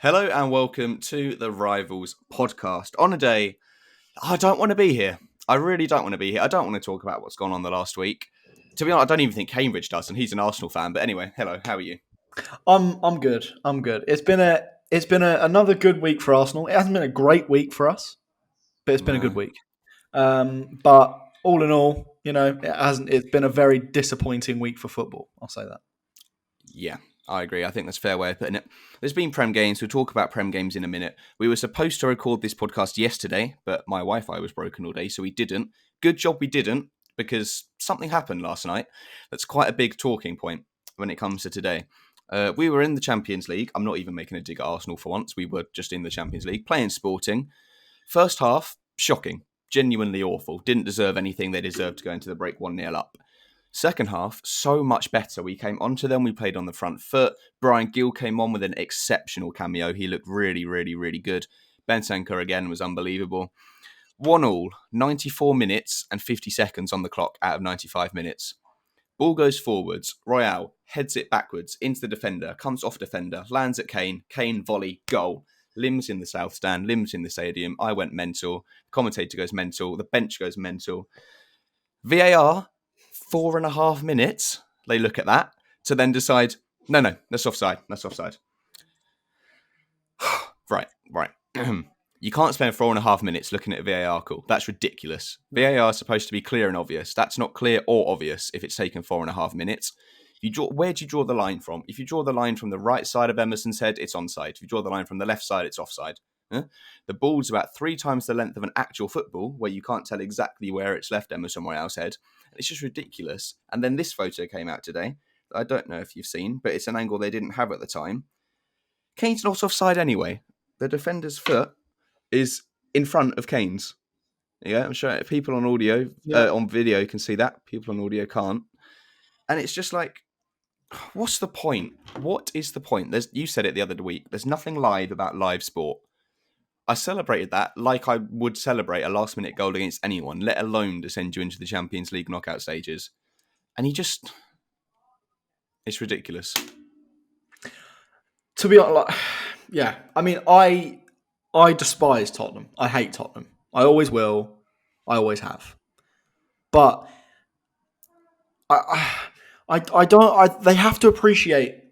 Hello and welcome to the Rivals podcast. On a day, I don't want to be here. I really don't want to be here. I don't want to talk about what's gone on the last week. To be honest, I don't even think Cambridge does, and he's an Arsenal fan. But anyway, hello, how are you? I'm good. I'm good. It's been another good week for Arsenal. It hasn't been a great week for us, but it's been a good week. But all in all, it hasn't. It's been a very disappointing week for football. I'll say that. Yeah, I agree. I think that's a fair way of putting it. There's been Prem games. We'll talk about Prem games in a minute. We were supposed to record this podcast yesterday, but my Wi-Fi was broken all day, so we didn't. Good job we didn't, because something happened last night that's quite a big talking point when it comes to today. We were in the Champions League. I'm not even making a dig at Arsenal for once. We were just in the Champions League, playing Sporting. First half, shocking. Genuinely awful. Didn't deserve anything. They deserved to go into the break 1-0 up. Second half, so much better. We came onto them. We played on the front foot. Brian Gill came on with an exceptional cameo. He looked really, really, really good. Bentancur again was unbelievable. 1-1, 94 minutes and 50 seconds on the clock out of 95 minutes. Ball goes forwards. Royale heads it backwards into the defender. Comes off defender. Lands at Kane. Kane volley. Goal. Limbs in the south stand. Limbs in the stadium. I went mental. Commentator goes mental. The bench goes mental. VAR... 4.5 minutes, they look at that to then decide, no, that's offside. Right. You can't spend 4.5 minutes looking at a VAR call. That's ridiculous. VAR is supposed to be clear and obvious. That's not clear or obvious if it's taken 4.5 minutes. Where do you draw the line from? If you draw the line from the right side of Emerson's head, it's onside. If you draw the line from the left side, it's offside. The ball's about 3 times the length of an actual football, where you can't tell exactly where it's left Emerson Royale's head. It's just ridiculous. And then this photo came out today. I don't know if you've seen, but it's an angle they didn't have at the time. Kane's not offside anyway. The defender's foot is in front of Kane's. Yeah, I'm sure people on audio, on video can see that. People on audio can't. And it's just like, what's the point? What is the point? You said it the other week. There's nothing live about live sport. I celebrated that like I would celebrate a last-minute goal against anyone, let alone to send you into the Champions League knockout stages. And it's ridiculous. To be honest, I mean, I despise Tottenham. I hate Tottenham. I always will. I always have. But they have to appreciate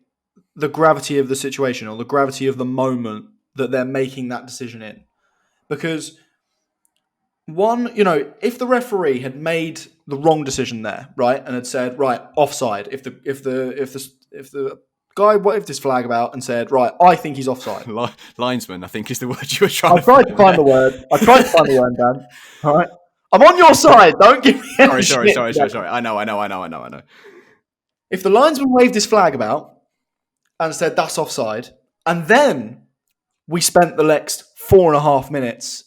the gravity of the situation or the gravity of the moment that they're making that decision in. Because if the referee had made the wrong decision there, right, and had said, right, offside, if the guy waved his flag about and said, right, I think he's offside. Linesman, I think is the word you were trying to find. I tried to find the word. Dan. All right. I'm on your side. Don't give me any Sorry. shit. I know. If the linesman waved his flag about and said that's offside, and then we spent the next 4.5 minutes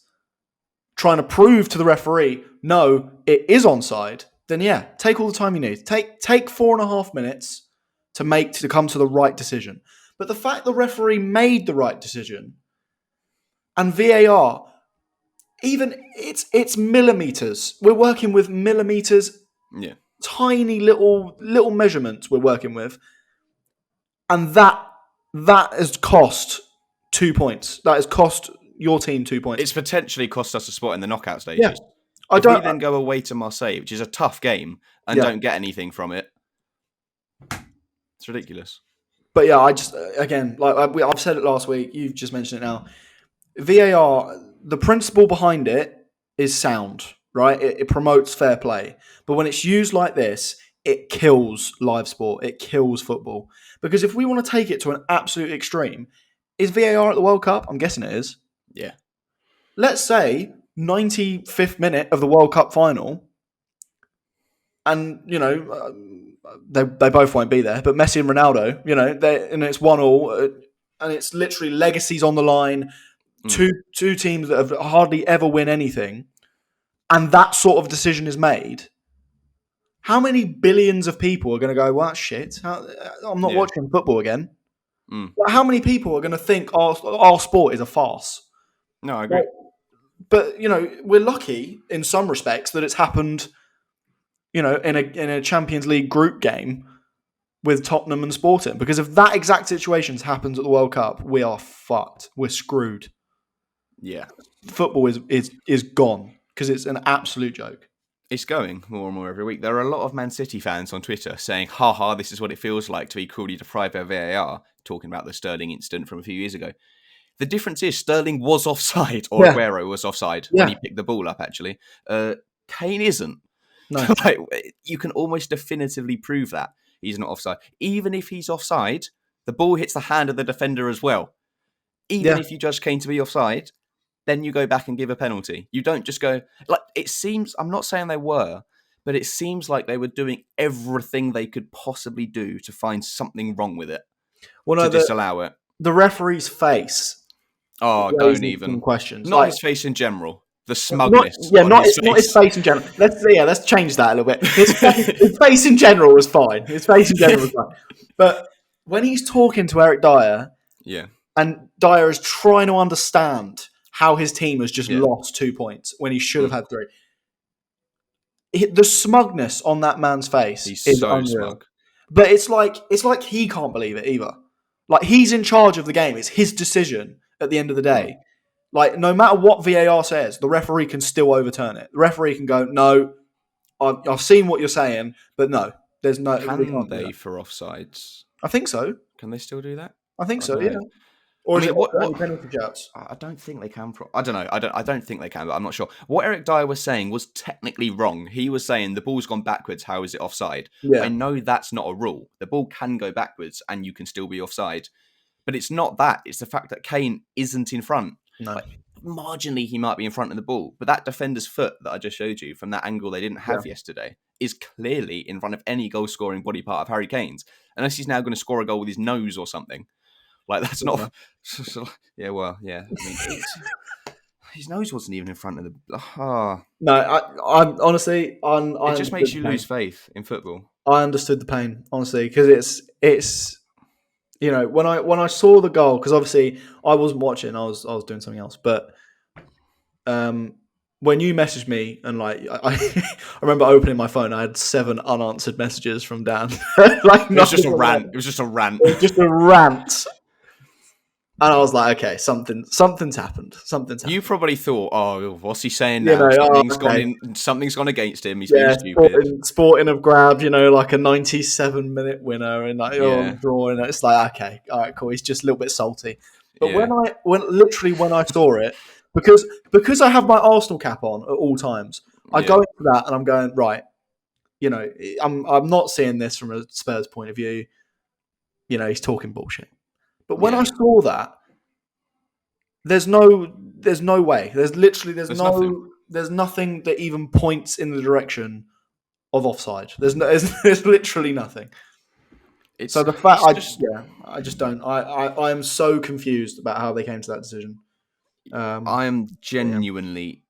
trying to prove to the referee, no, it is onside, then yeah, take all the time you need. Take 4.5 minutes to come to the right decision. But the fact the referee made the right decision and VAR, even it's millimeters. We're working with millimeters. Yeah. Tiny little measurements we're working with. And that has cost 2 points. That has cost your team 2 points. It's potentially cost us a spot in the knockout stages. Yeah. If we then go away to Marseille, which is a tough game, and don't get anything from it, it's ridiculous. But yeah, I just, again, like I've said it last week, you've just mentioned it now. VAR, the principle behind it is sound, right? It promotes fair play. But when it's used like this, it kills live sport. It kills football. Because if we want to take it to an absolute extreme, is VAR at the World Cup? I'm guessing it is. Yeah. Let's say 95th minute of the World Cup final, and, they both won't be there, but Messi and Ronaldo, and it's 1-1, and it's literally legacies on the line, two teams that have hardly ever win anything, and that sort of decision is made. How many billions of people are going to go, well, that's shit. I'm not watching football again. How many people are going to think our sport is a farce? No, I agree. But we're lucky in some respects that it's happened, in a Champions League group game with Tottenham and Sporting, because if that exact situation happens at the World Cup, we are fucked. We're screwed. Yeah. Football is gone because it's an absolute joke. It's going more and more every week. There are a lot of Man City fans on Twitter saying, haha, this is what it feels like to be cruelly deprived by VAR, talking about the Sterling incident from a few years ago. The difference is Sterling was offside, or Aguero was offside when he picked the ball up, actually. Kane isn't. No. Like, you can almost definitively prove that he's not offside. Even if he's offside, the ball hits the hand of the defender as well. Even if you judge Kane to be offside, then you go back and give a penalty. You don't just go... Like, it seems... I'm not saying they were, but it seems like they were doing everything they could possibly do to find something wrong with it, to disallow it. The referee's face... Oh, don't even. Questions. Not his face in general. The smugness. Not his face in general. Let's change that a little bit. His face in general was fine. But when he's talking to Eric Dyer, and Dyer is trying to understand how his team has just lost 2 points when he should have had 3. The smugness on that man's face is so unreal. Smug. But it's like he can't believe it either. Like, he's in charge of the game. It's his decision at the end of the day. Like, no matter what VAR says, the referee can still overturn it. The referee can go, no, I've seen what you're saying, but no, there's no... Can they for offsides? I think so. Can they still do that? I think so, yeah. Or is it what penalty shouts? I don't think they can. I don't know. I don't think they can, but I'm not sure. What Eric Dyer was saying was technically wrong. He was saying the ball's gone backwards. How is it offside? Yeah. I know that's not a rule. The ball can go backwards and you can still be offside. But it's not that. It's the fact that Kane isn't in front. No. Like, marginally, he might be in front of the ball. But that defender's foot that I just showed you from that angle they didn't have yesterday is clearly in front of any goal-scoring body part of Harry Kane's. Unless he's now going to score a goal with his nose or something. Like, that's not... Yeah, well, yeah. I mean, his nose wasn't even in front of the... No, I'm honestly... It just makes you lose faith in football. I understood the pain, honestly, because it's... You know, when I saw the goal, because obviously I wasn't watching, I was doing something else. But when you messaged me, and like I remember opening my phone, I had 7 unanswered messages from Dan. Like, it was just a rant. It was just a rant. It was just a rant. And I was like, okay, something's happened. You probably thought, oh, what's he saying now? Something's gone against him. He's being stupid. Sporting have grabbed, like a 97-minute winner and draw, and it's like, okay, all right, cool. He's just a little bit salty. But when I saw it, because I have my Arsenal cap on at all times, I go into that and I'm going, right, I'm not seeing this from a Spurs point of view. He's talking bullshit. But when I saw that, there's no way. There's nothing that even points in the direction of offside. There's literally nothing. So the fact I just don't. I am so confused about how they came to that decision. I am genuinely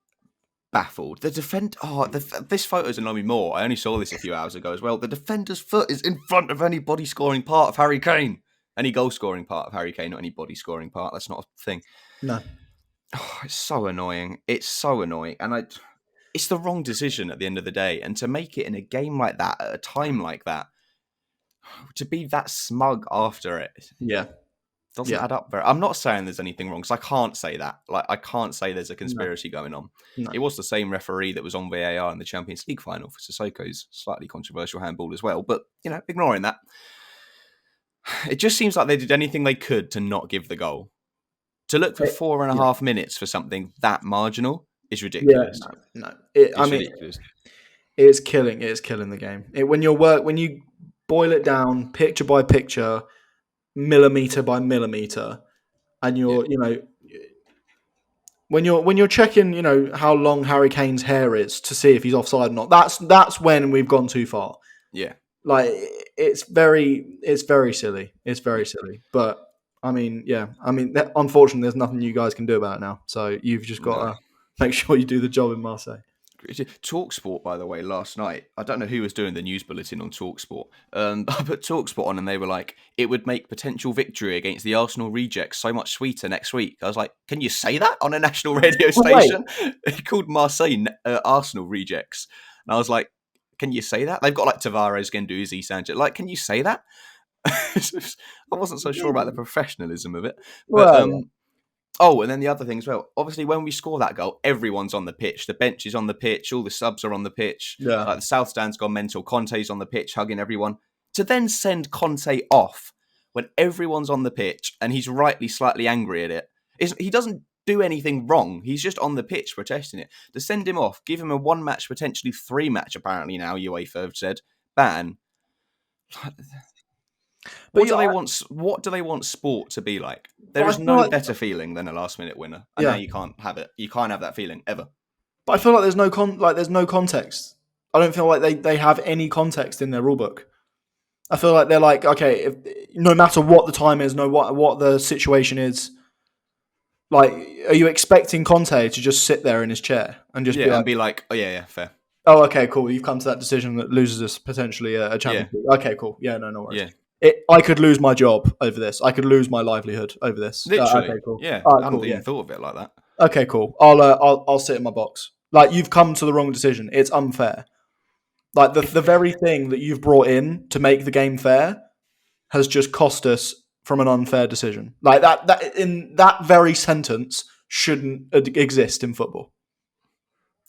baffled. The this photo's annoyed me more. I only saw this a few hours ago as well. The defender's foot is in front of any body scoring part of Harry Kane. Any goal-scoring part of Harry Kane, not any body-scoring part. That's not a thing. No. Oh, it's so annoying. It's so annoying. And it's the wrong decision at the end of the day. And to make it in a game like that, at a time like that, to be that smug after it, doesn't add up very... I'm not saying there's anything wrong, because I can't say that. Like, I can't say there's a conspiracy going on. No. It was the same referee that was on VAR in the Champions League final for Sissoko's slightly controversial handball as well. But, ignoring that, it just seems like they did anything they could to not give the goal. To look for 4.5 minutes for something that marginal is ridiculous. Yeah, no. Ridiculous. It is killing the game. When you boil it down, picture by picture, millimeter by millimeter, and when you're checking, how long Harry Kane's hair is to see if he's offside or not. That's when we've gone too far. Yeah. Like, it's very silly. It's very silly. But unfortunately, there's nothing you guys can do about it now. So you've just got to make sure you do the job in Marseille. TalkSport, by the way, last night, I don't know who was doing the news bulletin on TalkSport. I put TalkSport on and they were like, it would make potential victory against the Arsenal rejects so much sweeter next week. I was like, can you say that on a national radio station? It called Marseille Arsenal rejects. And I was like, can you say that? They've got like Tavares, Guendouzi, Sanchez. Like, can you say that? I wasn't so sure about the professionalism of it, but Well, yeah. oh, and then the other thing as well. Obviously, when we score that goal, everyone's on the pitch. The bench is on the pitch. All the subs are on the pitch. Yeah. Like the South Stand's gone mental. Conte's on the pitch, hugging everyone. To then send Conte off when everyone's on the pitch and he's rightly slightly angry at it. He doesn't do anything wrong. He's just on the pitch protesting it. To send him off, give him a 1-match, potentially 3-match, apparently now UEFA have said, ban. But What do they want? What do they want sport to be like? There is no better feeling than a last-minute winner, and now you can't have it. You can't have that feeling ever. But I feel like there's no context. I don't feel like they have any context in their rulebook. I feel like they're like, okay, no matter what the time is, what the situation is, like, are you expecting Conte to just sit there in his chair and just be like, oh yeah, fair. Oh, okay, cool. You've come to that decision that loses us potentially a Champions League. Okay, cool. Yeah, no worries. Yeah. I could lose my job over this. I could lose my livelihood over this. Literally. Okay, cool. Yeah, right, I hadn't even thought of it like that. Okay, cool. I'll sit in my box. Like, you've come to the wrong decision. It's unfair. Like the very thing that you've brought in to make the game fair has just cost us from an unfair decision. Like that in that very sentence shouldn't exist in football.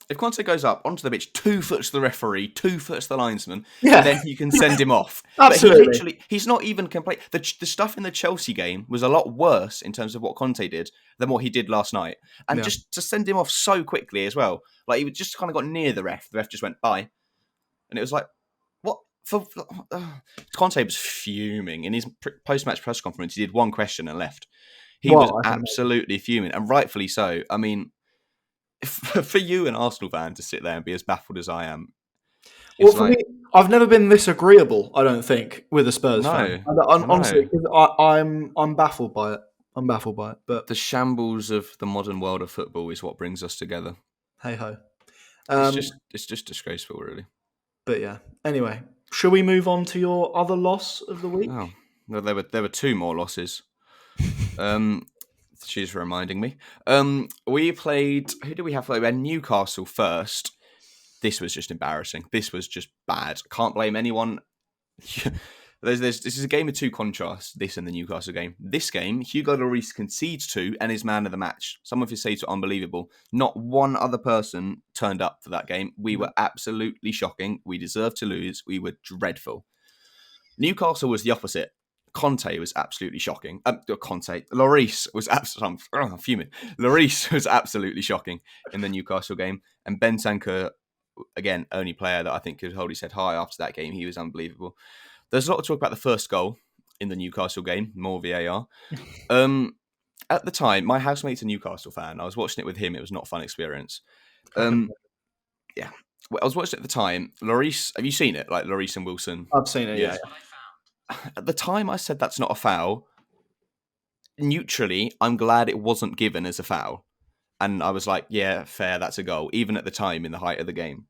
If Conte goes up onto the pitch, 2 foot to the referee, 2 foot to the linesman, then you can send him off. Absolutely. But he's not even complaining. The stuff in the Chelsea game was a lot worse in terms of what Conte did than what he did last night. And just to send him off so quickly as well. Like, he just kind of got near the ref. The ref just went, bye. And it was like, what? Conte was fuming. In his post-match press conference, he did one question and left. He was absolutely fuming, and rightfully so. I mean, for you, an Arsenal fan, to sit there and be as baffled as I am. Well, for me, I've never been this agreeable, I don't think, with a Spurs fan. Honestly, I'm baffled by it. I'm baffled by it. But the shambles of the modern world of football is what brings us together. Hey ho. It's just disgraceful, really. But yeah. Anyway, shall we move on to your other loss of the week? Oh, well, there were 2 more losses. She's reminding me. We played. Who did we have? We had Newcastle first. This was just embarrassing. This was just bad. Can't blame anyone. This is a game of 2 contrasts. This and the Newcastle game. This game, Hugo Lloris concedes 2 and is man of the match. Some of you say it's unbelievable. Not one other person turned up for that game. We were absolutely shocking. We deserved to lose. We were dreadful. Newcastle was the opposite. Conte was absolutely shocking. Lloris was absolutely. I'm fuming. Lloris was absolutely shocking in the Newcastle game, and Bentancur, again, only player that I think could hold his head high after that game. He was unbelievable. There's a lot to talk about the first goal in the Newcastle game. More VAR. At the time, my housemate's a Newcastle fan. I was watching it with him. It was not a fun experience. Yeah. Well, I was watching it at the time. Lloris, have you seen it? Like Lloris and Wilson. I've seen it. Yeah. At the time, I said that's not a foul. Neutrally, I'm glad it wasn't given as a foul. And I was like, yeah, fair, that's a goal. Even at the time, in the height of the game.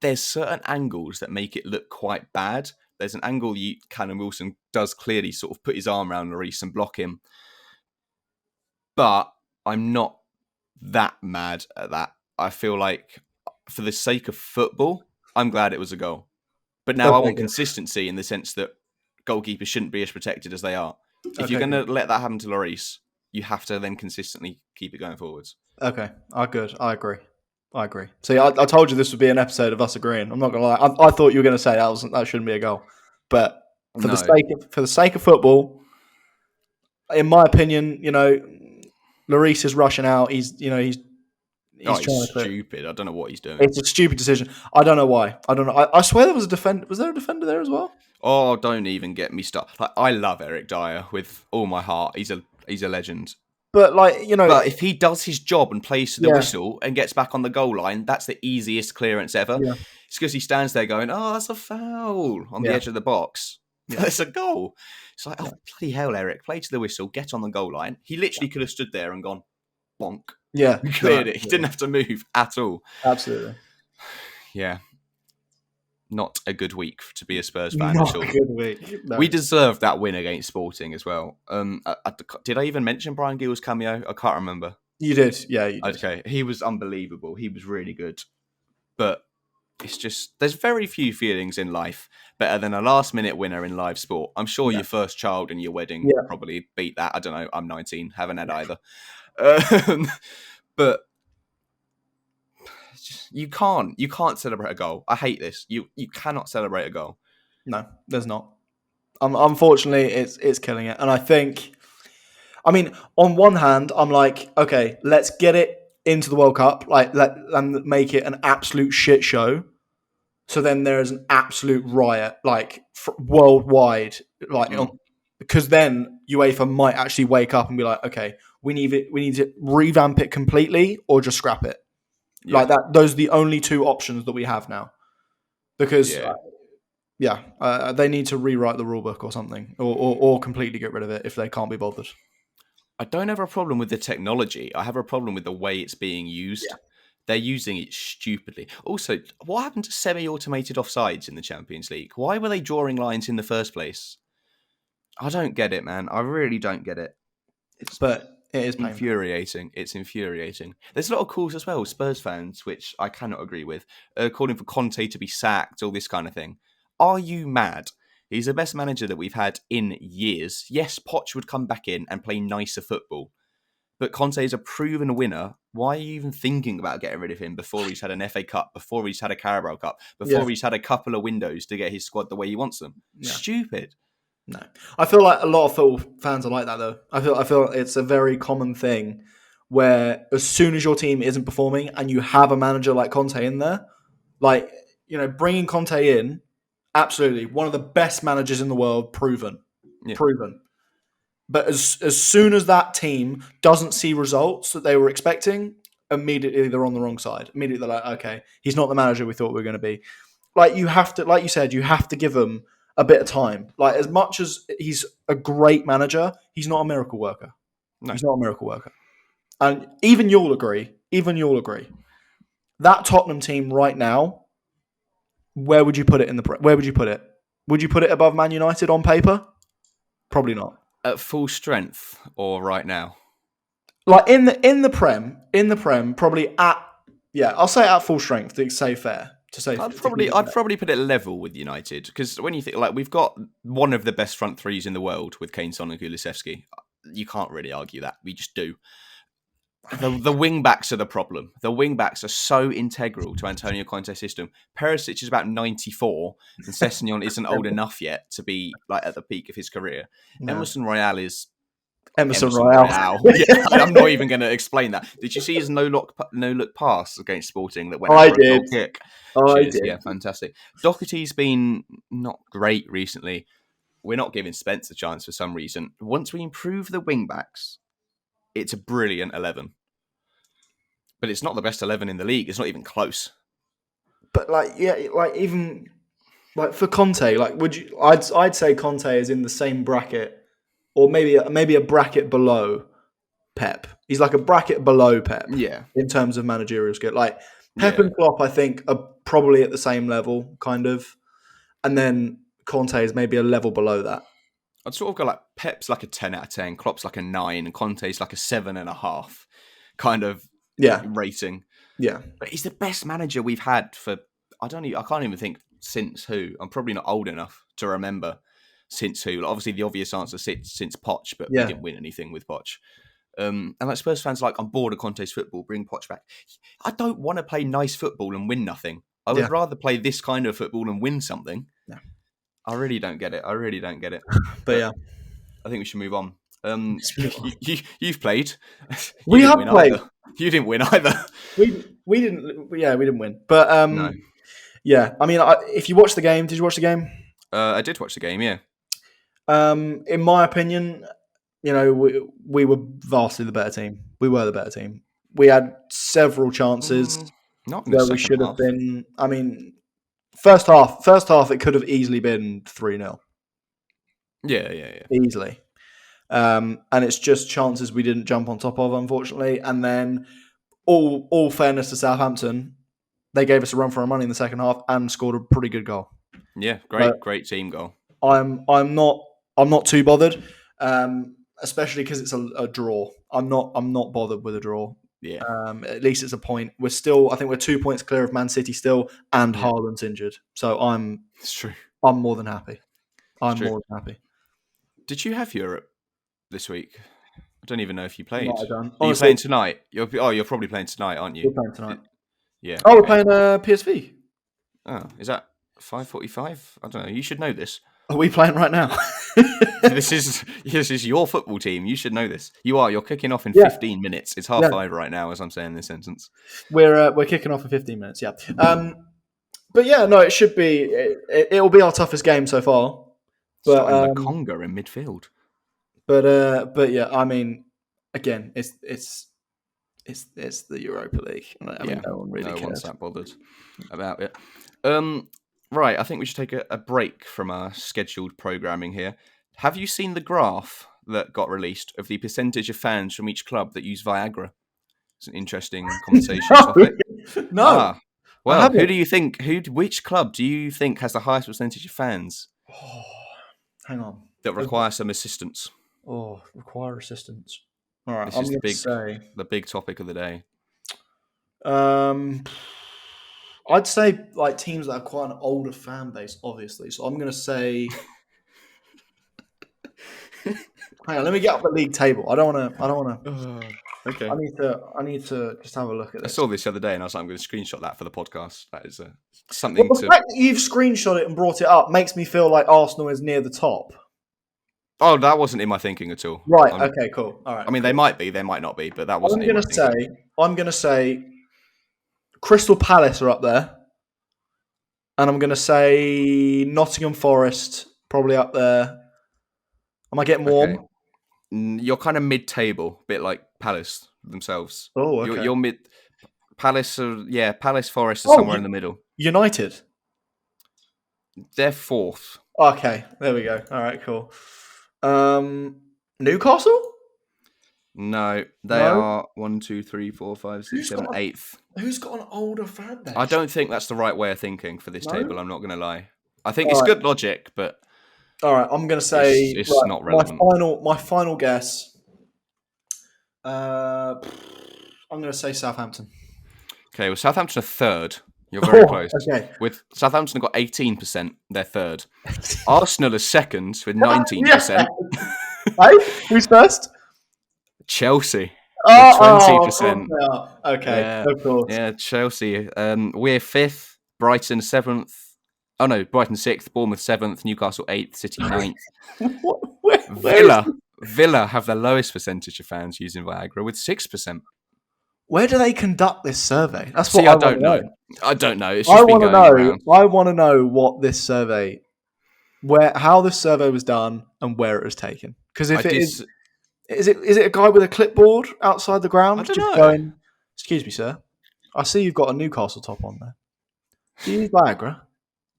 There's certain angles that make it look quite bad. There's an angle Callum Wilson does clearly sort of put his arm around Lloris and block him. But I'm not that mad at that. I feel like, for the sake of football, I'm glad it was a goal. But now I want consistency in the sense that goalkeepers shouldn't be as protected as they are. If you're going to let that happen to Lloris, you have to then consistently keep it going forwards. Okay, good. I agree. See, I told you this would be an episode of us agreeing. I'm not going to lie. I thought you were going to say that shouldn't be a goal. But for the sake of football, in my opinion, Lloris is rushing out. He's stupid. I don't know what he's doing. It's a stupid decision. I don't know why. I don't know. I swear there was a defender. Was there a defender there as well? Oh, don't even get me started. Like, I love Eric Dyer with all my heart. He's a legend. But but if he does his job and plays to the whistle and gets back on the goal line, that's the easiest clearance ever. Yeah. It's because he stands there going, "Oh, that's a foul" on the edge of the box. Yeah. That's a goal. It's like, oh, bloody hell, Eric, play to the whistle, get on the goal line. He literally could have stood there and gone, bonk. Yeah, he cleared it. He didn't have to move at all. Absolutely. Yeah. Not a good week to be a Spurs fan at all. Not a good week. No. We deserved that win against Sporting as well. Did I even mention Brian Gill's cameo? I can't remember. You did, yeah. You did. Okay, he was unbelievable. He was really good. But it's just there's very few feelings in life better than a last-minute winner in live sport. I'm sure Yeah. your first child and your wedding Yeah. probably beat that. I don't know. I'm 19, haven't had either. Um, but you can't celebrate a goal. I hate this. You cannot celebrate a goal. No, there's not. Unfortunately, it's killing it. And I think, I mean, on one hand, I'm like, okay, let's get it into the World Cup, and make it an absolute shit show. So then there is an absolute riot, worldwide, Mm, because then UEFA might actually wake up and be like, okay, we need to revamp it completely or just scrap it. yeah, Like that, those are the only two options that we have now. Because yeah. they need to rewrite the rule book or something, or completely get rid of it if they can't be bothered. I don't have a problem with the technology. I have a problem with the way it's being used. Yeah. They're using it stupidly. Also, what happened to semi-automated offsides in the Champions League? Why were they drawing lines in the first place? I don't get it, man. I really don't get it. It's But it is painful. infuriating. It's infuriating. There's a lot of calls as well, Spurs fans, which I cannot agree with, calling for Conte to be sacked, all this kind of thing. Are you mad? He's the best manager that we've had in years. Yes, Poch would come back in and play nicer football, but Conte is a proven winner. Why are you even thinking about getting rid of him before he's had an FA Cup, before he's had a Carabao Cup, Yeah. before he's had a couple of windows to get his squad the way he wants them? Yeah. Stupid. No, I feel like a lot of football fans are like that though. I feel it's a very common thing where as soon as your team isn't performing and you have a manager like Conte in there, like bringing Conte in, absolutely one of the best managers in the world, proven, Yeah. proven. But as soon as that team doesn't see results that they were expecting, immediately they're on the wrong side. Immediately they're like, okay, he's not the manager we thought we were going to be. Like you have to, like you said, you have to give him a bit of time. Like as much as he's a great manager, he's not a miracle worker. No. He's not a miracle worker. And even you'll agree. That Tottenham team right now, where would you put it where would you put it? Would you put it above Man United on paper? Probably not. At full strength or right now? Like in the Prem, probably I'll say at full strength to say fair. I'd probably put it level with United, because when you think, like, we've got one of the best front threes in the world with Kane, Son and Kulusevski. You can't really argue that. We just do. The wing backs are the problem. The wing backs are so integral to Antonio Conte's system. Perisic is about 94, and Sessegnon isn't old enough yet to be like at the peak of his career. No. Emerson Royale is Emerson Royale. Yeah, I'm not even going to explain that. Did you see his no look pass against Sporting that went I for a goal did. kick? I Cheers. did. Yeah, fantastic. Doherty's been not great recently. We're not giving Spence a chance for some reason. Once we improve the wing backs, it's a brilliant 11. But it's not the best 11 in the league. It's not even close. But even for Conte, would you? I'd say Conte is in the same bracket, or maybe a bracket below Pep. He's like a bracket below Pep. Yeah. In terms of managerial skill, like Pep Yeah. and Klopp, I think are probably at the same level, kind of, and then Conte is maybe a level below that. I'd sort of go like Pep's like a 10 out of 10, Klopp's like a 9, and Conte's like a 7.5 kind of rating. Yeah. But he's the best manager we've had for, I can't even think since who. I'm probably not old enough to remember since who. Like, obviously, the obvious answer since Poch, but we didn't win anything with Poch. And like Spurs fans, like, I'm bored of Conte's football, bring Poch back. I don't want to play nice football and win nothing. I would rather play this kind of football and win something. Yeah. I really don't get it. But yeah. I think we should move on. You've played. We have played. Either. You didn't win either. We didn't. Yeah, we didn't win. But no. Yeah. I mean, if you watched the game, did you watch the game? I did watch the game. Yeah. In my opinion, we were vastly the better team. We were the better team. We had several chances not in the where we should have been. I mean, first half, it could have easily been 3-0. Yeah. Easily. And it's just chances we didn't jump on top of, unfortunately. And then, all fairness to Southampton, they gave us a run for our money in the second half and scored a pretty good goal. Yeah, great team goal. I'm not too bothered, especially because it's a draw. I'm not bothered with a draw. Yeah, At least it's a point. I think we're 2 points clear of Man City still, and yeah, Haaland's injured. So I'm it's true. more than happy. It's I'm true. more than happy. Did you have Europe this week? I don't even know if you played. Might have done. Are you Honestly, playing tonight? You're probably playing tonight, aren't we're you? playing tonight. Yeah. Oh, we're Okay. playing PSV. Oh, is that 5:45? I don't know. You should know this. Are we playing right now? This is your football team. You should know this. You're kicking off in Yeah. 15 minutes. It's 5:30 right now as I'm saying this sentence. We're kicking off in 15 minutes. Yeah. But yeah, no, it should be. It'll be our toughest game so far. But Starting Conga in midfield. but yeah, I mean, again, it's the Europa League. I mean, no one really cares. One's that bothered about it. Right, I think we should take a break from our scheduled programming here. Have you seen the graph that got released of the percentage of fans from each club that use Viagra? It's an interesting conversation topic. No. Well, which club do you think has the highest percentage of fans Oh, hang on. that require some assistance? Oh, require assistance. All right, This I'm is going to say the big topic of the day. I'd say like teams that have quite an older fan base, obviously. So I'm going to say. Hang on, let me get up the league table. I don't want to. Okay. I need to just have a look at I this. saw this the other day, and I was like, I'm going to screenshot that for the podcast. That is something Well, the to. fact that you've screenshot it and brought it up makes me feel like Arsenal is near the top. Oh, that wasn't in my thinking at all. Right. Okay. Cool. All right. I mean, they might be, they might not be, but that wasn't in my thinking. I'm going to say Crystal Palace are up there. And I'm going to say Nottingham Forest probably up there. Am I getting warm? Okay. You're kind of mid-table, a bit like Palace themselves. Oh, okay. You're mid. Palace, Palace Forest are somewhere in the middle. United. They're fourth. Okay, there we go. All right, cool. Newcastle? No, they are 1, 2, 3, 4, 5, 6, 7, 8th. Who's got an older fan base? I don't think that's the right way of thinking for this table. I'm not going to lie. I think it's good logic, but all right, I'm going to say it's not relevant. My final guess. I'm going to say Southampton. Okay, well, Southampton are third. You're very close. Okay. With Southampton have got 18%, they're third. Arsenal is second with 19%. Hey, who's first? Chelsea. Oh, 20%. Okay, yeah. of course. Yeah, Chelsea. We're fifth. Brighton 7th. Oh no, Brighton 6th. Bournemouth 7th. Newcastle 8th. City 9th. Villa have the lowest percentage of fans using Viagra with 6%. Where do they conduct this survey? That's what I don't know. I don't know. It's just I been going around. I want to know what this survey, how this survey was done and where it was taken. Because if is it a guy with a clipboard outside the ground? I don't know. Going, excuse me, sir. I see you've got a Newcastle top on there. Do you use Viagra?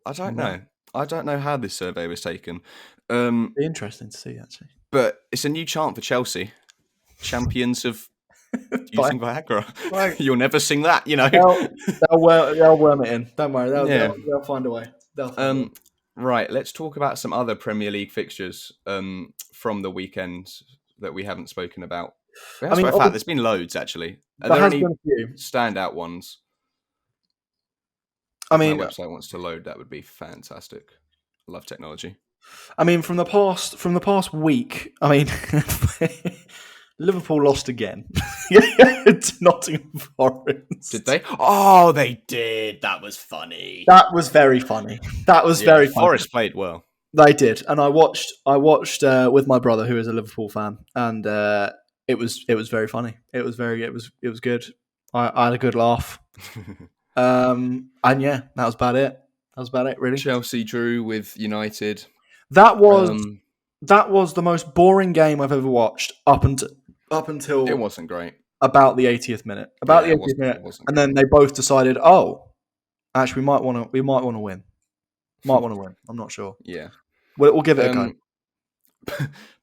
I don't know. I don't know how this survey was taken. It'd be interesting to see, actually. But it's a new chant for Chelsea. Champions of using Viagra. You'll never sing that, you know. They'll worm it in. Don't worry. They'll find a way. Right, let's talk about some other Premier League fixtures from the weekend that we haven't spoken about. There's been loads, actually. Are there any standout ones? If my website wants to load, that would be fantastic. I love technology. I mean, from the past week, I mean, Liverpool lost again to Nottingham Forest. Did they? Oh, they did. That was funny. That was very funny. Very funny. Forest played well. They did, and I watched with my brother, who is a Liverpool fan, and it was very funny. It was good. I had a good laugh. And yeah, that was about it. Really. Chelsea drew with United. That was the most boring game I've ever watched up until it wasn't great. About the 80th minute. And then they both decided, oh, actually, we might want to win. Might want to win. I'm not sure. Yeah, we'll give it a go.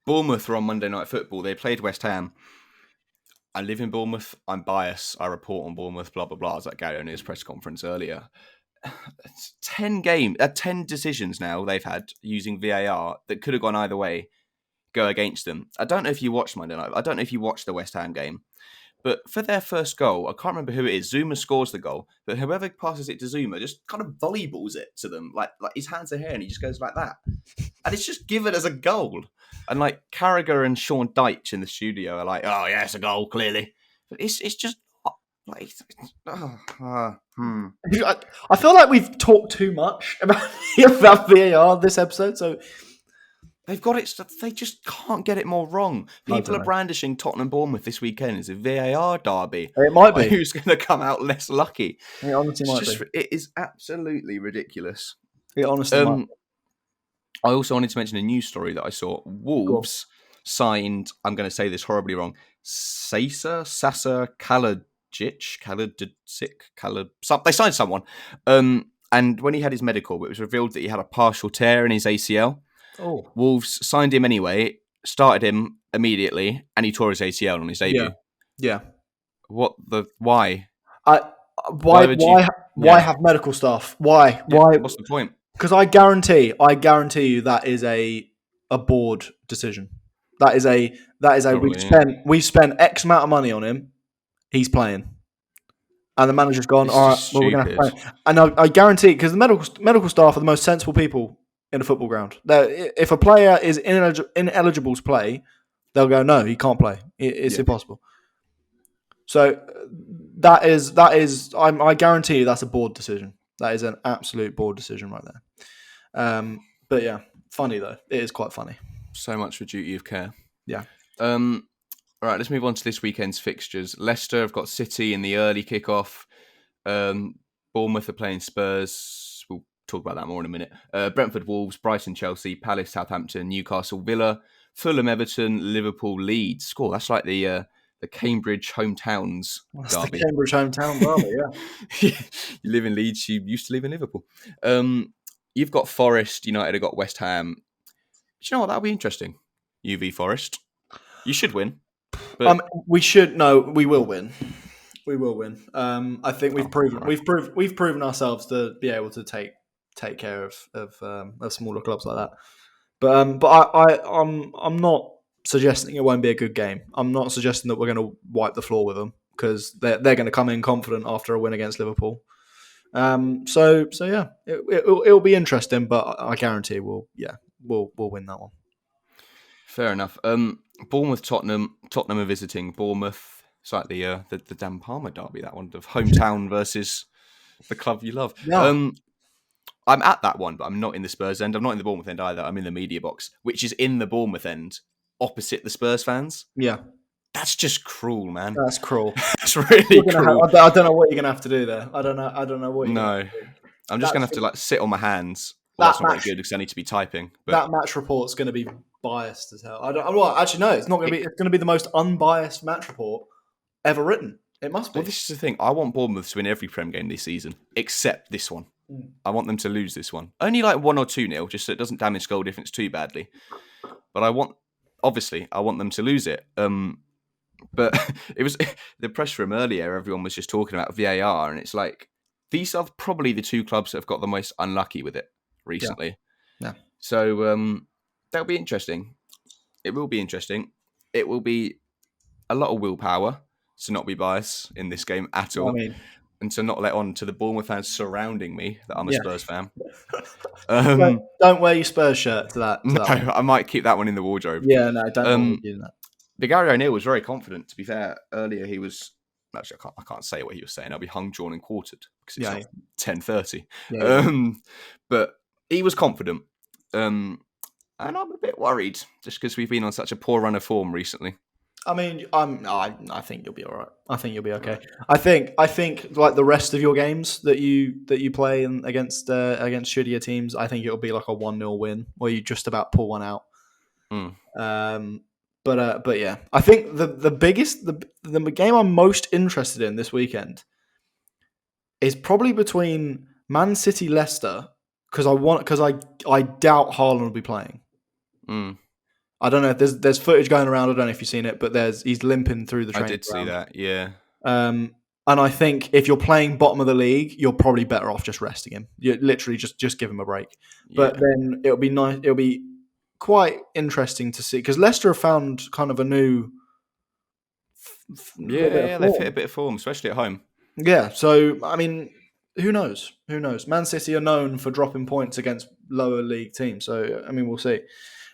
Bournemouth were on Monday Night Football. They played West Ham. I live in Bournemouth. I'm biased. I report on Bournemouth. Blah blah blah. I was at Gary O'Neill's press conference earlier. 10 decisions now they've had using VAR that could have gone either way go against them. I don't know if you watched Monday night. I don't know if you watched the West Ham game, But for their first goal, I can't remember who it is. Zuma scores the goal, but whoever passes it to Zuma just kind of volleyballs it to them, like his hands are here, and he just goes like that, and it's just given as a goal. And like Carragher and Sean Dyche in the studio are like, "Oh yeah, it's a goal, clearly," but it's just like, I feel like we've talked too much about VAR this episode, so they've got it. They just can't get it more wrong. People are brandishing Tottenham Bournemouth this weekend as a VAR derby. It might be. Who's going to come out less lucky? It honestly might be. It is absolutely ridiculous. It honestly might be. I also wanted to mention a news story that I saw. Wolves signed, I'm going to say this horribly wrong, Sasa Kalajic, they signed someone. And when he had his medical, it was revealed that he had a partial tear in his ACL. Oh. Wolves signed him anyway, started him immediately, and he tore his ACL on his debut. Yeah. Why? Why have medical staff? Why? What's the point? Because I guarantee you that is a board decision. That is a Probably, we've spent X amount of money on him. He's playing, and the manager's gone. All right, well, we're going to have to play. And I guarantee, because the medical staff are the most sensible people in a football ground. If a player is ineligible to play, they'll go, no, he can't play. It's impossible. So that is I guarantee you that's a board decision. That is an absolute board decision right there. But yeah, funny though. It is quite funny. So much for duty of care. Yeah. All right, let's move on to this weekend's fixtures. Leicester have got City in the early kickoff. Bournemouth are playing Spurs. We'll talk about that more in a minute. Brentford, Wolves, Brighton, Chelsea, Palace, Southampton, Newcastle, Villa, Fulham, Everton, Liverpool, Leeds. Score. That's like the Cambridge hometowns derby. The Cambridge hometown derby, yeah. You live in Leeds, you used to live in Liverpool. You've got Forest, United have got West Ham. Do you know what? That'll be interesting. UV Forest. You should win. But we will win. We will win. I think we've proven ourselves to be able to take care of smaller clubs like that. But I'm not suggesting it won't be a good game. I'm not suggesting that we're going to wipe the floor with them, because they're going to come in confident after a win against Liverpool. So yeah, it'll be interesting, but I guarantee we'll win that one. Fair enough. Bournemouth, Tottenham are visiting Bournemouth. It's like the Dan Palmer derby, that one, of hometown versus the club you love. Yeah. I'm at that one, but I'm not in the Spurs end. I'm not in the Bournemouth end either. I'm in the media box, which is in the Bournemouth end, opposite the Spurs fans. Yeah. That's just cruel, man. That's cruel. That's really cruel. I don't know what you're going to have to do there. I don't know what you're going to do. I'm just going to have to sit on my hands. Well, that's not very good because I need to be typing. But that match report's going to be biased as hell. Actually, no, it's not going to be. It's going to be the most unbiased match report ever written. It must be. Well, this is the thing. I want Bournemouth to win every Prem game this season, except this one. I want them to lose this one. Only like 1 or 2-0, just so it doesn't damage goal difference too badly. But I want them to lose it. But it was the press room earlier. Everyone was just talking about VAR, and it's like these are probably the two clubs that have got the most unlucky with it recently. Yeah. So that'll be interesting. It will be interesting. It will be a lot of willpower to not be biased in this game at all. And to not let on to the Bournemouth fans surrounding me that I'm a Spurs fan. Don't wear your Spurs shirt to that. No, I might keep that one in the wardrobe. Yeah, no, don't do that. But Gary O'Neill was very confident, to be fair. Earlier he was... Actually, I can't say what he was saying. I'll be hung, drawn and quartered because it's 10:30. Yeah. But he was confident. And I'm a bit worried just because we've been on such a poor run of form recently. I mean, I think you'll be all right. I think you'll be okay. I think like the rest of your games that you play against shittier teams, I think it'll be like a 1-0 win where you just about pull one out. But yeah, I think the game I'm most interested in this weekend is probably between Man City Leicester, because I doubt Haaland will be playing. I don't know if there's footage going around. I don't know if you've seen it, but he's limping through the training ground. I did see that, yeah. And I think if you're playing bottom of the league, you're probably better off just resting him. You literally just give him a break. Yeah. But then it'll be nice. It'll be quite interesting to see, because Leicester have found kind of a new little bit of They've hit a form. bit of form, especially at home. Yeah, so I mean, who knows? Who knows? Man City are known for dropping points against lower league teams, so I mean, we'll see.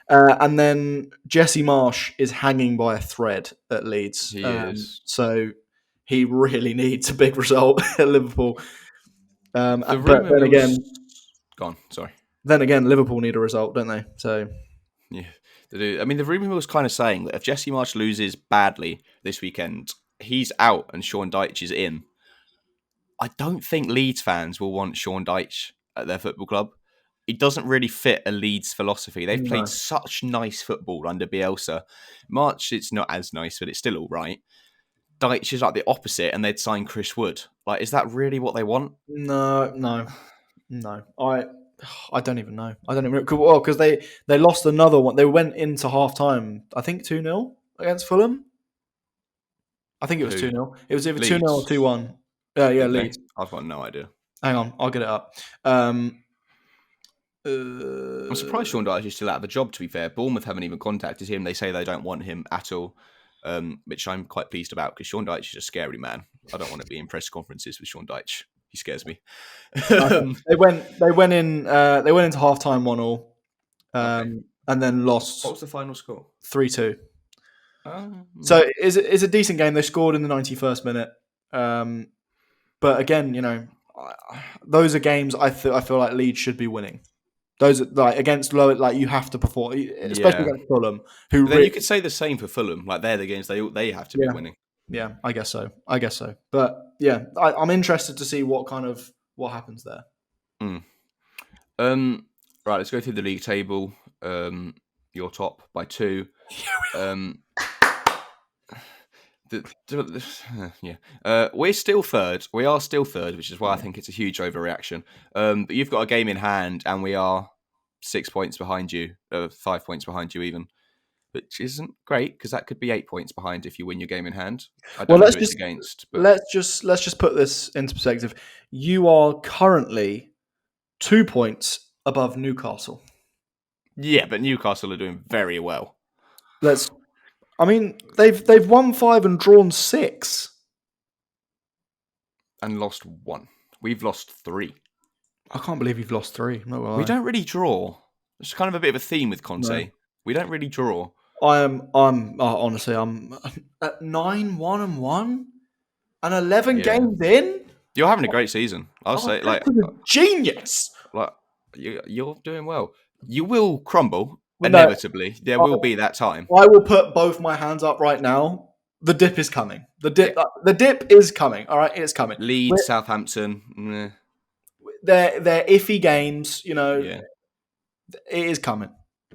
And then Jesse Marsh is hanging by a thread at Leeds, He is. so he really needs a big result at Liverpool. The But rumour mills gone. Sorry. then again, Liverpool need a result, don't they? So Yeah, they do. I mean, the rumour was kind of saying that if Jesse Marsh loses badly this weekend, he's out and Sean Dyche is in. I don't think Leeds fans will want Sean Dyche at their football club. He doesn't really fit a Leeds philosophy. They've played no, such nice football under Bielsa. March, it's not as nice, but it's still all right. Dyche is like the opposite, and they'd sign Chris Wood. Like, is that really what they want? no. I don't even know. I don't even know. Well, because they lost another one. They went into half time, I think 2-0 against Fulham. I think it was Who? 2-0. It was either 2-0 or Leeds. 2-1. Yeah, Did they? Leeds. I've got no idea. Hang on, I'll get it up. Um, I'm surprised Sean Dyche is still out of a job, to be fair. Bournemouth haven't even contacted him. They say they don't want him at all, which I'm quite pleased about because Sean Dyche is a scary man. I don't want to be in press conferences with Sean Dyche. He scares me. they went into half time 1-1, Okay. and then lost What was the final score? 3-2. So it's a decent game. They scored in the 91st minute. But again, those are games I feel like Leeds should be winning. Those are, like against lower, like you have to perform, especially Yeah. against Fulham. But then you could say the same for Fulham. Like, they're the games they have to be winning. Yeah, I guess so. But yeah, I'm interested to see what happens there. Right, let's go through the league table. You're top by 2. We're still third. We are still third, which is why I think it's a huge overreaction. But you've got a game in hand, and we are 6 points behind you, 5 points behind you even, which isn't great because that could be 8 points behind if you win your game in hand. I don't know who it's against, but let's just put this into perspective. You are currently 2 points above Newcastle. yeah, but Newcastle are doing very well. They've won 5 and drawn 6. And lost 1. We've lost 3. I can't believe you've lost 3. No, we don't really draw. It's kind of a bit of a theme with Conte. No. We don't really draw. Honestly, I'm at 9-1-1 and 11 games in. You're having a great season. I'll say, like, genius. Like, you're doing well. You will crumble inevitably. There will be that time. I will put both my hands up right now. The dip is coming. The dip is coming. All right, it's coming. Leeds, Southampton. They're iffy games. It is coming.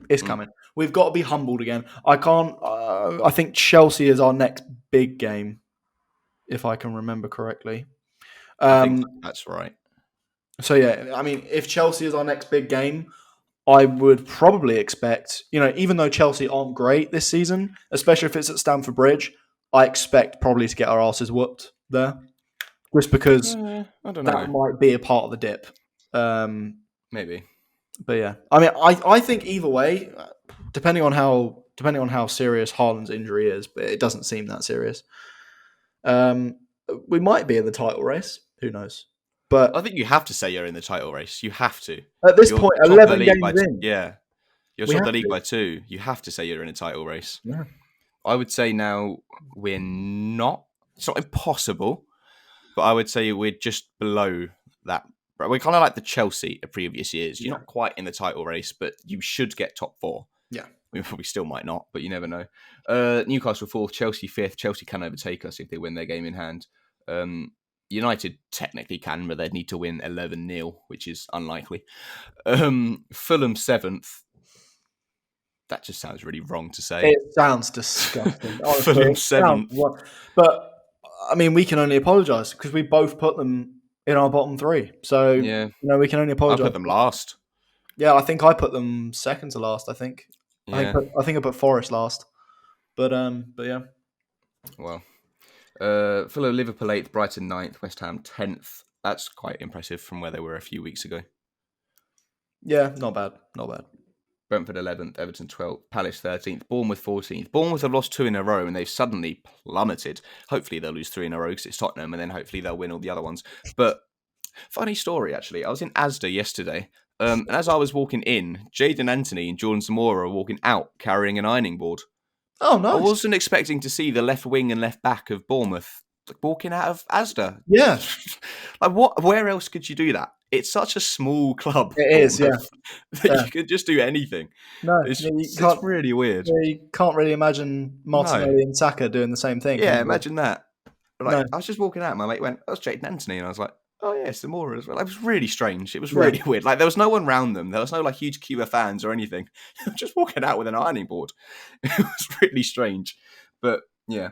It's coming. We've got to be humbled again. I think Chelsea is our next big game, if I can remember correctly. I think that's right. So yeah, I mean, if Chelsea is our next big game, I would probably expect, even though Chelsea aren't great this season, especially if it's at Stamford Bridge, I expect probably to get our asses whooped there, just because I don't know. That might be a part of the dip. Maybe. But yeah, I mean, I think either way, depending on how serious Haaland's injury is, but it doesn't seem that serious. We might be in the title race. Who knows? But I think you have to say you're in the title race. You have to. At this point, 11 games in. Yeah. You're top of the league by 2. You have to say you're in a title race. Yeah. I would say now we're not. It's not impossible, but I would say we're just below that. We're kind of like the Chelsea of previous years. You're not quite in the title race, but you should get top 4. Yeah. We probably still might not, but you never know. Newcastle 4th, Chelsea 5th. Chelsea can overtake us if they win their game in hand. United technically can, but they'd need to win 11-0, which is unlikely. Fulham 7th. That just sounds really wrong to say. It sounds disgusting. Fulham 7th. But, I mean, we can only apologise because we both put them in our bottom 3. So, we can only apologise. I put them last. Yeah, I think I put them second to last, I think. Yeah. I think I put Forest last. But yeah. Well, Fulham, Liverpool 8th, Brighton 9th, West Ham 10th. That's quite impressive from where they were a few weeks ago. Yeah, not bad. Brentford 11th, Everton 12th, Palace 13th, Bournemouth 14th. Bournemouth have lost 2 in a row and they've suddenly plummeted. Hopefully they'll lose 3 in a row because it's Tottenham, and then hopefully they'll win all the other ones. But funny story, actually. I was in Asda yesterday, and as I was walking in, Jadon Anthony and Jordan Zamora were walking out carrying an ironing board. Oh, I nice. wasn't expecting to see the left wing and left back of Bournemouth walking out of Asda. Yeah. Like, what? Where else could you do that? It's such a small club. It is, yeah. That you could just do anything. No, It's can't, really weird. you can't really imagine Martinelli and Saka doing the same thing. Yeah, imagine that. Like, No. I was just walking out, and my mate went, "That's Jadon Anthony," and I was like, "Oh yeah, Samora as well." It was really strange. It was really weird. Like, there was no one around them. There was no like huge queue of fans or anything. Just walking out with an ironing board. It was really strange. But yeah,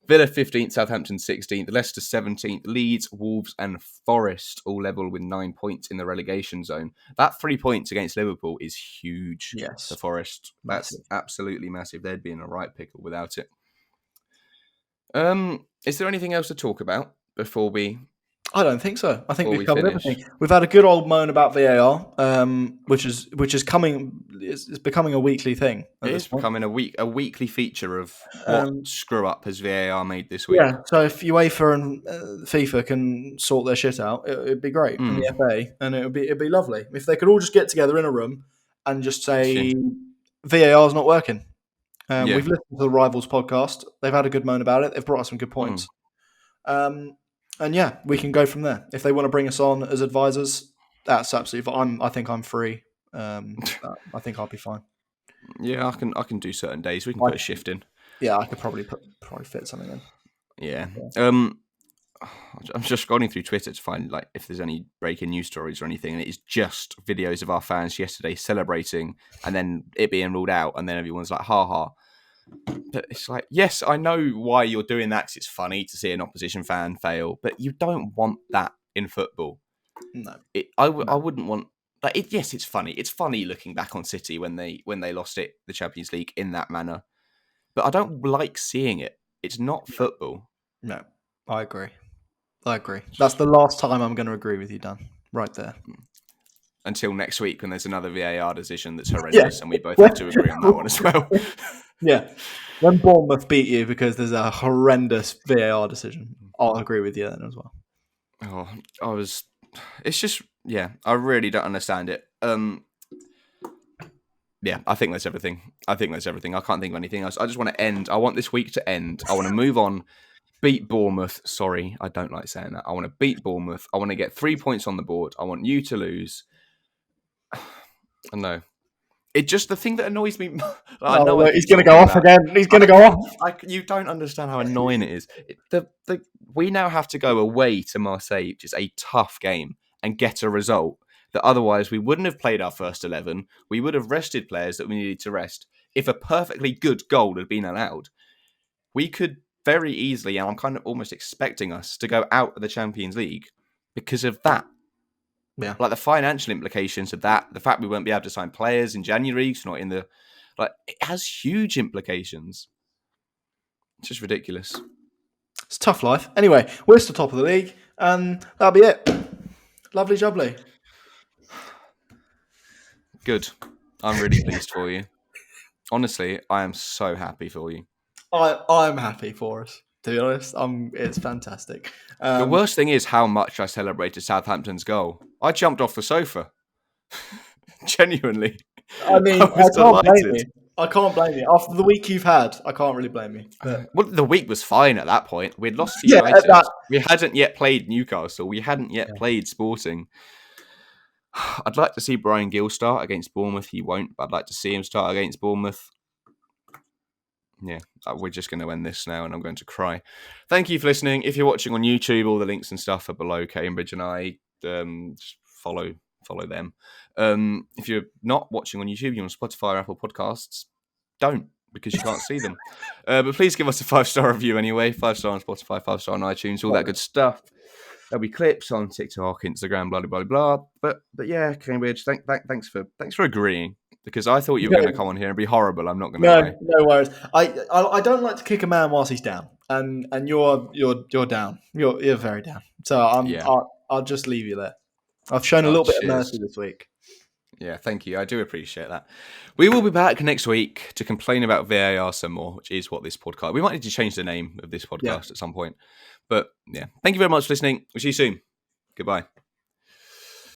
Villa 15th, Southampton 16th, Leicester 17th, Leeds, Wolves, and Forest all level with 9 points in the relegation zone. That 3 points against Liverpool is huge. Yes, for Forest. That's massive. absolutely massive. They'd be in a right pickle without it. Is there anything else to talk about before we? I don't think so. I think Before we've we covered finish. everything. We've had a good old moan about VAR, which is coming. It's becoming a weekly thing. It is becoming a weekly feature of what screw up has VAR made this week. Yeah, so if UEFA and FIFA can sort their shit out, it'd be great. And the FA, and it'd be lovely if they could all just get together in a room and just say VAR's not working. We've listened to the Rivals podcast. They've had a good moan about it. They've brought us some good points. And yeah, we can go from there. If they want to bring us on as advisors, that's absolutely fine. I think I'm free. I think I'll be fine. Yeah, I can do certain days. We can put a shift in. Yeah, I could probably fit something in. Yeah. I'm just scrolling through Twitter to find like if there's any breaking news stories or anything, and it is just videos of our fans yesterday celebrating and then it being ruled out, and then everyone's like, "Ha ha." But it's like, yes, I know why you're doing that, 'cause it's funny to see an opposition fan fail, but you don't want that in football. No, I wouldn't want. Like, yes, it's funny. It's funny looking back on City when they lost the Champions League in that manner, but I don't like seeing it. It's not football. No, I agree. That's the last time I'm going to agree with you, Dan. Right there. Until next week when there's another VAR decision that's horrendous, and we both have to agree on that one as well. Yeah. When Bournemouth beat you because there's a horrendous VAR decision, I'll agree with you then as well. Oh, it's just, yeah, I really don't understand it. Yeah, I think that's everything. I can't think of anything else. I just want to end. I want this week to end. I want to move on. Beat Bournemouth. Sorry, I don't like saying that. I want to beat Bournemouth. I want to get 3 points on the board. I want you to lose. I know. It just, the thing that annoys me. He's going to go off again. He's going to go off. You don't understand how annoying it is. We now have to go away to Marseille, which is a tough game, and get a result that otherwise we wouldn't have played our first 11. We would have rested players that we needed to rest. If a perfectly good goal had been allowed, we could very easily, and I'm kind of almost expecting us to go out of the Champions League because of that. Yeah. Like the financial implications of that, the fact we won't be able to sign players in January, it's not in the, like, it has huge implications. It's just ridiculous. It's a tough life. Anyway, we're still top of the league, and that'll be it. Lovely jubbly. Good. I'm really pleased for you. Honestly, I am so happy for you. I'm happy for us. To be honest, it's fantastic. The worst thing is how much I celebrated Southampton's goal. I jumped off the sofa. Genuinely. I mean, I can't blame you. After the week you've had, I can't really blame you. But... Well, the week was fine at that point. We'd lost to United. We hadn't yet played Newcastle. We hadn't yet played Sporting. I'd like to see Brian Gill start against Bournemouth. He won't, but I'd like to see him start against Bournemouth. Yeah, we're just going to end this now and I'm going to cry. Thank you for listening. If you're watching on YouTube, all the links and stuff are below Cambridge and I. Just follow them. If you're not watching on YouTube, you're on Spotify or Apple Podcasts, don't, because you can't see them. But please give us a 5-star review anyway. 5-star on Spotify, 5-star on iTunes, all that good stuff. There'll be clips on TikTok, Instagram, blah, blah, blah, blah. But yeah, Cambridge, thanks for agreeing. Because I thought you were going to come on here and be horrible. I'm not going to lie. No worries. I don't like to kick a man whilst he's down, and you're down. You're very down. So I'll just leave you there. I've shown a little bit of mercy this week. Yeah, thank you. I do appreciate that. We will be back next week to complain about VAR some more, which is what this podcast. We might need to change the name of this podcast at some point. But yeah, thank you very much for listening. We'll see you soon. Goodbye.